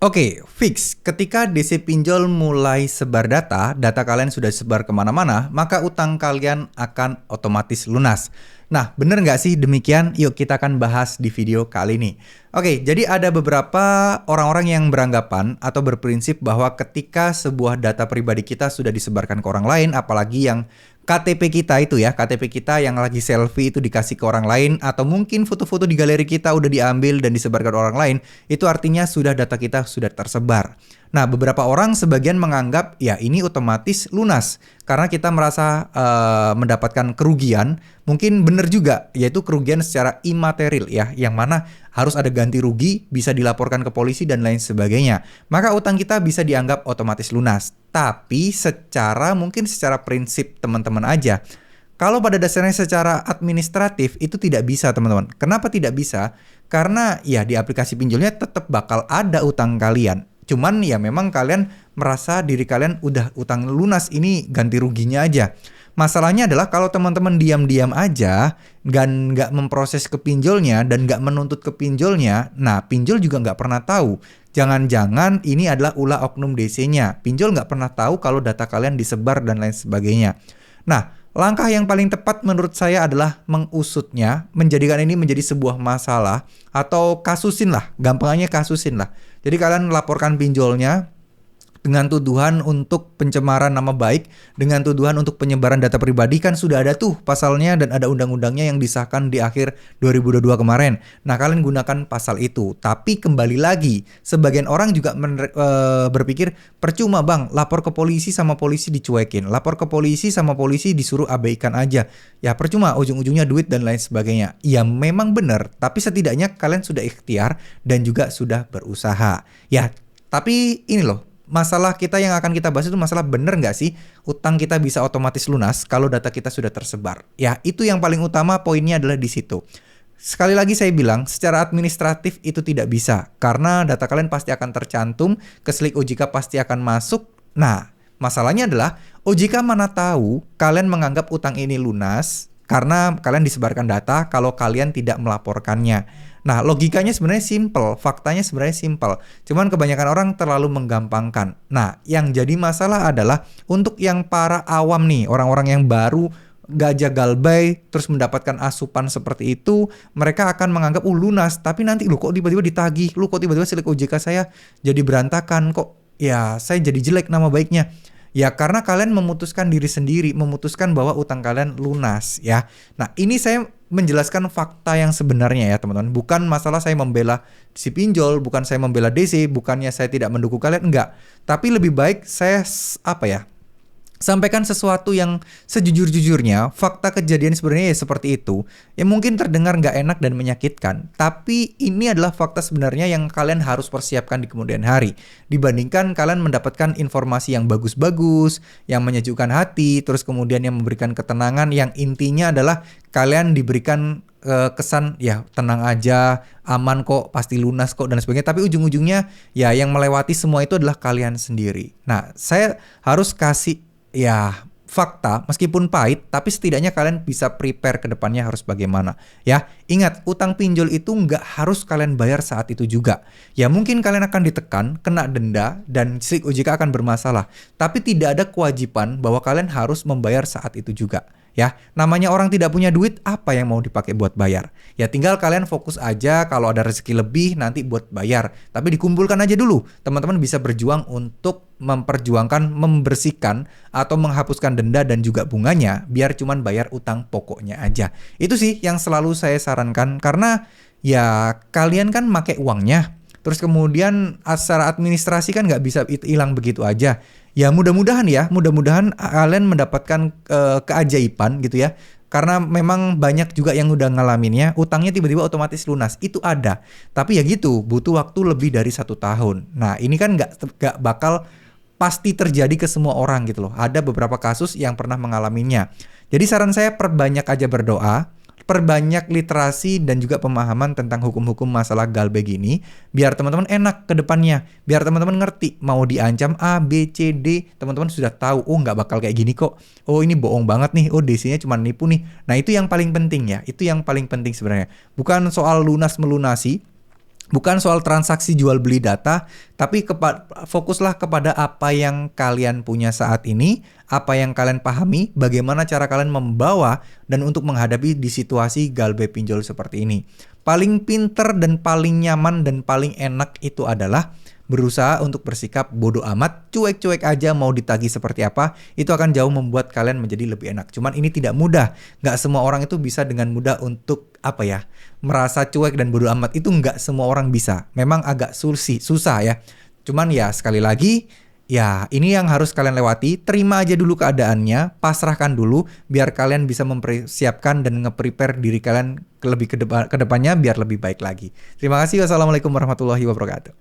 Oke, fix. Ketika DC pinjol mulai sebar data kalian sudah sebar kemana-mana, maka utang kalian akan otomatis lunas. Nah, bener nggak sih demikian? Yuk kita akan bahas di video kali ini. Oke, jadi ada beberapa orang-orang yang beranggapan atau berprinsip bahwa ketika sebuah data pribadi kita sudah disebarkan ke orang lain, apalagi yang KTP kita itu ya, KTP kita yang lagi selfie itu dikasih ke orang lain, atau mungkin foto-foto di galeri kita udah diambil dan disebarkan ke orang lain, itu artinya sudah data kita sudah tersebar. Nah, beberapa orang sebagian menganggap ya ini otomatis lunas karena kita merasa mendapatkan kerugian. Mungkin benar juga, yaitu kerugian secara imaterial ya, yang mana harus ada ganti rugi, bisa dilaporkan ke polisi dan lain sebagainya. Maka utang kita bisa dianggap otomatis lunas. Tapi mungkin secara prinsip teman-teman aja. Kalau pada dasarnya secara administratif itu tidak bisa teman-teman. Kenapa tidak bisa? Karena ya di aplikasi pinjolnya tetap bakal ada utang kalian. Cuman ya memang kalian merasa diri kalian udah utang lunas, ini ganti ruginya aja. Masalahnya adalah kalau teman-teman diam-diam aja dan nggak memproses ke pinjolnya dan nggak menuntut ke pinjolnya, nah pinjol juga nggak pernah tahu. Jangan-jangan ini adalah ulah oknum DC-nya. Pinjol nggak pernah tahu kalau data kalian disebar dan lain sebagainya. Nah, langkah yang paling tepat menurut saya adalah mengusutnya, menjadikan ini menjadi sebuah masalah atau kasusin lah, gampangnya kasusin lah. Jadi kalian laporkan pinjolnya dengan tuduhan untuk pencemaran nama baik, dengan tuduhan untuk penyebaran data pribadi, kan sudah ada tuh pasalnya dan ada undang-undangnya yang disahkan di akhir 2022 kemarin. Nah, kalian gunakan pasal itu. Tapi kembali lagi, sebagian orang juga berpikir, percuma bang, lapor ke polisi sama polisi dicuekin. Lapor ke polisi sama polisi disuruh abaikan aja. Ya percuma, ujung-ujungnya duit dan lain sebagainya. Ya memang benar, tapi setidaknya kalian sudah ikhtiar dan juga sudah berusaha. Ya, tapi ini loh, masalah kita yang akan kita bahas itu masalah bener nggak sih utang kita bisa otomatis lunas kalau data kita sudah tersebar. Ya itu yang paling utama, poinnya adalah di situ. Sekali lagi saya bilang, secara administratif itu tidak bisa. Karena data kalian pasti akan tercantum, ke slik OJK pasti akan masuk. Nah, masalahnya adalah OJK mana tahu kalian menganggap utang ini lunas karena kalian disebarkan data kalau kalian tidak melaporkannya. Nah, logikanya sebenarnya simple, faktanya sebenarnya simple. Cuman kebanyakan orang terlalu menggampangkan. Nah, yang jadi masalah adalah untuk yang para awam nih, orang-orang yang baru gajah galbay terus mendapatkan asupan seperti itu, mereka akan menganggap lunas, tapi nanti lu kok tiba-tiba ditagih, lu kok tiba-tiba silik OJK saya jadi berantakan, kok ya saya jadi jelek nama baiknya. Ya karena kalian memutuskan diri sendiri, memutuskan bahwa utang kalian lunas ya. Nah ini saya menjelaskan fakta yang sebenarnya ya teman-teman. Bukan masalah saya membela si pinjol, bukan saya membela DC, bukannya saya tidak mendukung kalian, enggak. Tapi lebih baik saya sampaikan sesuatu yang sejujur-jujurnya. Fakta kejadian sebenarnya ya seperti itu. Ya mungkin terdengar nggak enak dan menyakitkan, tapi ini adalah fakta sebenarnya yang kalian harus persiapkan di kemudian hari. Dibandingkan kalian mendapatkan informasi yang bagus-bagus, yang menyejukkan hati, terus kemudian yang memberikan ketenangan, yang intinya adalah kalian diberikan kesan ya tenang aja, aman kok, pasti lunas kok dan sebagainya. Tapi ujung-ujungnya ya yang melewati semua itu adalah kalian sendiri. Nah, saya harus kasih ya fakta meskipun pahit, tapi setidaknya kalian bisa prepare ke depannya harus bagaimana. Ya, ingat utang pinjol itu nggak harus kalian bayar saat itu juga. Ya mungkin kalian akan ditekan, kena denda, dan slik OJK akan bermasalah. Tapi tidak ada kewajiban bahwa kalian harus membayar saat itu juga. Ya, namanya orang tidak punya duit, apa yang mau dipakai buat bayar? Ya tinggal kalian fokus aja, kalau ada rezeki lebih nanti buat bayar. Tapi dikumpulkan aja dulu. Teman-teman bisa berjuang untuk memperjuangkan, membersihkan atau menghapuskan denda dan juga bunganya, biar cuman bayar utang pokoknya aja. Itu sih yang selalu saya sarankan, karena ya kalian kan pakai uangnya, terus kemudian secara administrasi kan nggak bisa hilang begitu aja. Ya mudah-mudahan kalian mendapatkan keajaiban gitu ya. Karena memang banyak juga yang udah ngalaminnya, utangnya tiba-tiba otomatis lunas. Itu ada. Tapi ya gitu, butuh waktu lebih dari 1 tahun. Nah ini kan nggak bakal pasti terjadi ke semua orang gitu loh. Ada beberapa kasus yang pernah mengalaminya. Jadi saran saya perbanyak aja berdoa, perbanyak literasi dan juga pemahaman tentang hukum-hukum masalah galbay gini, biar teman-teman enak ke depannya, biar teman-teman ngerti mau diancam A, B, C, D, teman-teman sudah tahu, oh nggak bakal kayak gini kok, oh ini bohong banget nih, oh DC-nya cuma nipu nih. Nah itu yang paling penting ya, itu yang paling penting sebenarnya, bukan soal lunas melunasi. Bukan soal transaksi jual beli data, tapi fokuslah kepada apa yang kalian punya saat ini, apa yang kalian pahami, bagaimana cara kalian membawa dan untuk menghadapi di situasi galbe pinjol seperti ini. Paling pinter dan paling nyaman dan paling enak itu adalah berusaha untuk bersikap bodoh amat, cuek-cuek aja mau ditagih seperti apa, itu akan jauh membuat kalian menjadi lebih enak. Cuman ini tidak mudah, nggak semua orang itu bisa dengan mudah untuk merasa cuek dan bodoh amat. Itu nggak semua orang bisa, memang agak susah ya. Cuman ya sekali lagi, ya ini yang harus kalian lewati, terima aja dulu keadaannya, pasrahkan dulu, biar kalian bisa mempersiapkan dan nge-prepare diri kalian lebih ke depannya biar lebih baik lagi. Terima kasih, wassalamualaikum warahmatullahi wabarakatuh.